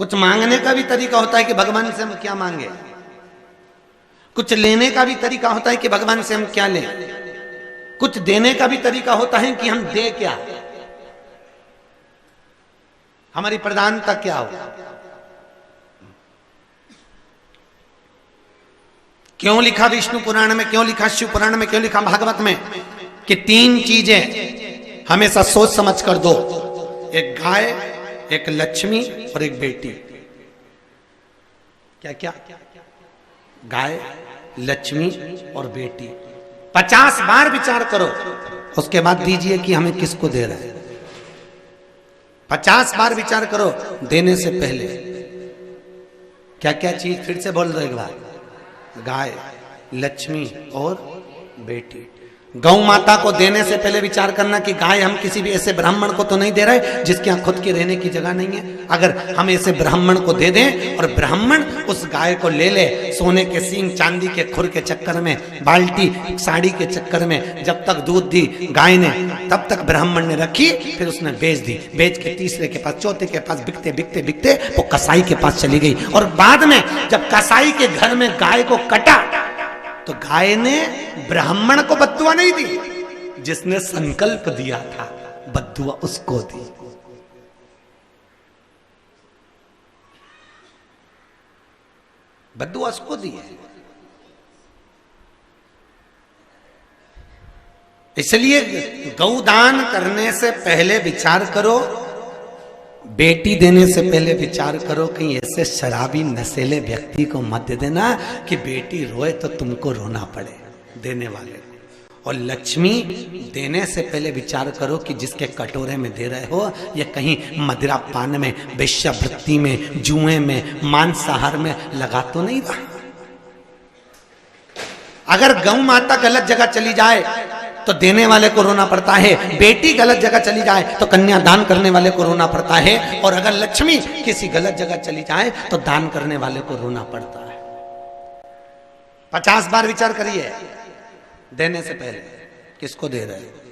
कुछ मांगने का भी तरीका होता है कि भगवान से हम क्या मांगे, कुछ लेने का भी तरीका होता है कि भगवान से हम क्या लें, कुछ देने का भी तरीका होता है कि हम दे क्या, हमारी प्रधानता क्या हो। क्यों लिखा विष्णु पुराण में, क्यों लिखा शिव पुराण में, क्यों लिखा भागवत में कि 3 चीजें हमेशा सोच समझ कर दो, एक गाय, एक लक्ष्मी और एक बेटी। क्या क्या? गाय, लक्ष्मी और बेटी। 50 बार विचार करो, उसके बाद दीजिए कि हमें किसको दे रहे हैं। 50 बार विचार करो देने से पहले। क्या क्या चीज, फिर से बोल दो एक बार। गाय, लक्ष्मी और बेटी। गौ माता को देने से पहले विचार करना कि गाय हम किसी भी ऐसे ब्राह्मण को तो नहीं दे रहे जिसके यहाँ खुद की रहने की जगह नहीं है। अगर हम ऐसे ब्राह्मण को दे दें और ब्राह्मण उस गाय को ले ले, सोने के सींग चांदी के खुर के चक्कर में, बाल्टी साड़ी के चक्कर में, जब तक दूध दी गाय ने तब तक ब्राह्मण ने रखी, फिर उसने बेच दी, बेच के तीसरे के पास, चौथे के पास, बिकते बिकते बिकते वो कसाई के पास चली गई। और बाद में जब कसाई के घर में गाय को कटा तो गाय ने ब्राह्मण को बद्दुआ नहीं दी, जिसने संकल्प दिया था बद्दुआ उसको दी। बद्दुआ उसको दी है। इसलिए गौदान करने से पहले विचार करो, बेटी देने से पहले विचार करो, कहीं ऐसे शराबी नशेले व्यक्ति को मत दे देना कि बेटी रोए तो तुमको रोना पड़े, देने वाले को। और लक्ष्मी देने से पहले विचार करो कि जिसके कटोरे में दे रहे हो ये कहीं मदिरा पान में, वेश्यावृत्ति में, जुए में, मांसाहार में लगा तो नहीं रहा। अगर गौ माता गलत जगह चली जाए तो देने वाले को रोना पड़ता है, बेटी गलत जगह चली जाए तो कन्यादान करने वाले को रोना पड़ता है, और अगर लक्ष्मी किसी गलत जगह चली जाए तो दान करने वाले को रोना पड़ता है। 50 बार विचार करिए देने से पहले किसको दे रहे हैं।